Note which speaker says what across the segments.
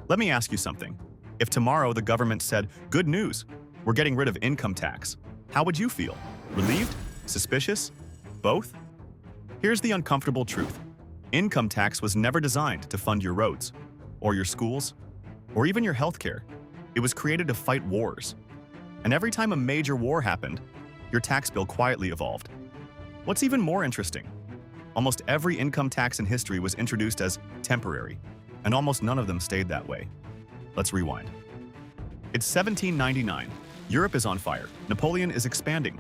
Speaker 1: Let me ask you something. If tomorrow the government said, "Good news, we're getting rid of income tax," how would you feel? Relieved? Suspicious? Both? Here's the uncomfortable truth. Income tax was never designed to fund your roads, or your schools, or even your healthcare. It was created to fight wars. And every time a major war happened, your tax bill quietly evolved. What's even more interesting? Almost every income tax in history was introduced as temporary, and almost none of them stayed that way. Let's rewind. It's 1799. Europe is on fire. Napoleon is expanding.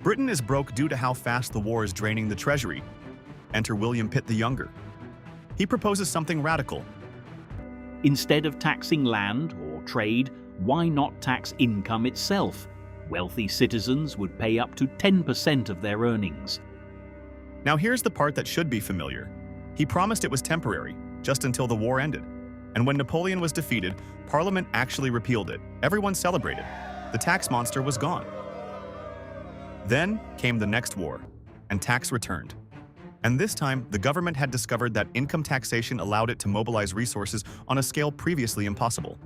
Speaker 1: Britain is broke due to how fast the war is draining the treasury. Enter William Pitt the Younger. He proposes something radical.
Speaker 2: Instead of taxing land or trade, why not tax income itself? Wealthy citizens would pay up to 10% of their earnings.
Speaker 1: Now here's the part that should be familiar. He promised it was temporary, just until the war ended. And when Napoleon was defeated, Parliament actually repealed it. Everyone celebrated. The tax monster was gone. Then came the next war, and tax returned. And this time, the government had discovered that income taxation allowed it to mobilize resources on a scale previously impossible.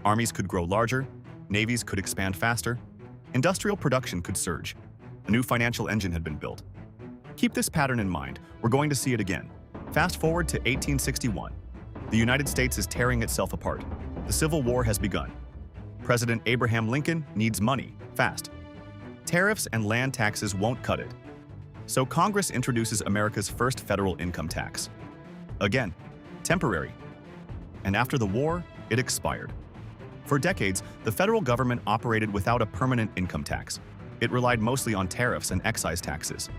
Speaker 1: Armies could grow larger, navies could expand faster, industrial production could surge. A new financial engine had been built. Keep this pattern in mind. We're going to see it again. Fast forward to 1861. The United States is tearing itself apart. The Civil War has begun. President Abraham Lincoln needs money, fast. Tariffs and land taxes won't cut it. So Congress introduces America's first federal income tax. Again, temporary. And after the war, it expired. For decades, the federal government operated without a permanent income tax. It relied mostly on tariffs and excise taxes.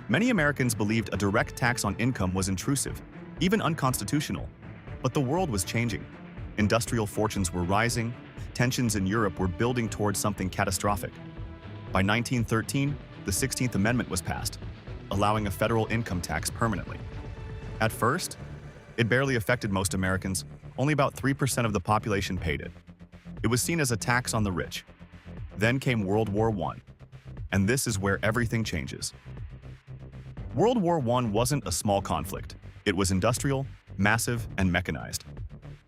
Speaker 1: Many Americans believed a direct tax on income was intrusive, even unconstitutional. But the world was changing. Industrial fortunes were rising, tensions in Europe were building towards something catastrophic. By 1913, the 16th Amendment was passed, allowing a federal income tax permanently. At first, it barely affected most Americans. Only about 3% of the population paid it. It was seen as a tax on the rich. Then came World War I, and this is where everything changes. World War I wasn't a small conflict. It was industrial, massive, and mechanized.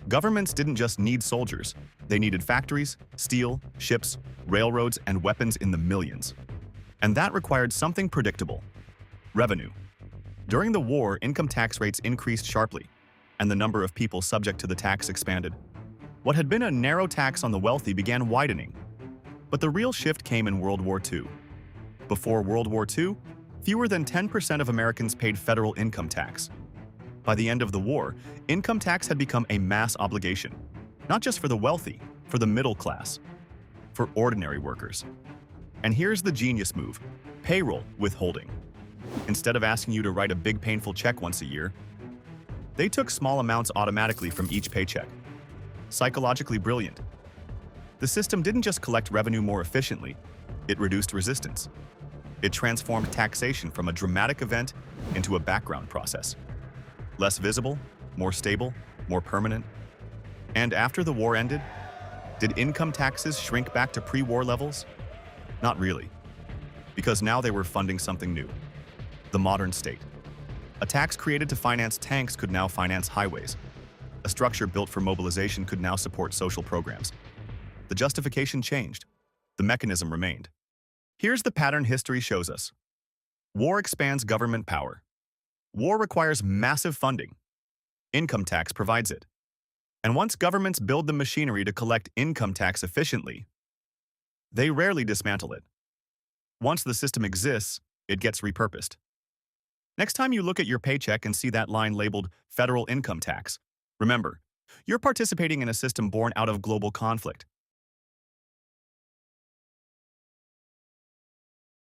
Speaker 1: Governments didn't just need soldiers. They needed factories, steel, ships, railroads, and weapons in the millions. And that required something predictable: revenue. During the war, income tax rates increased sharply, and the number of people subject to the tax expanded. What had been a narrow tax on the wealthy began widening. But the real shift came in World War II. Before World War II, fewer than 10% of Americans paid federal income tax. By the end of the war, income tax had become a mass obligation, not just for the wealthy, for the middle class, for ordinary workers. And here's the genius move: payroll withholding. Instead of asking you to write a big painful check once a year, they took small amounts automatically from each paycheck. Psychologically brilliant. The system didn't just collect revenue more efficiently, it reduced resistance. It transformed taxation from a dramatic event into a background process. Less visible, more stable, more permanent. And after the war ended, did income taxes shrink back to pre-war levels? Not really, because now they were funding something new: the modern state. A tax created to finance tanks could now finance highways. A structure built for mobilization could now support social programs. The justification changed. The mechanism remained. Here's the pattern history shows us. War expands government power. War requires massive funding. Income tax provides it. And once governments build the machinery to collect income tax efficiently, they rarely dismantle it. Once the system exists, it gets repurposed. Next time you look at your paycheck and see that line labeled federal income tax, remember, you're participating in a system born out of global conflict.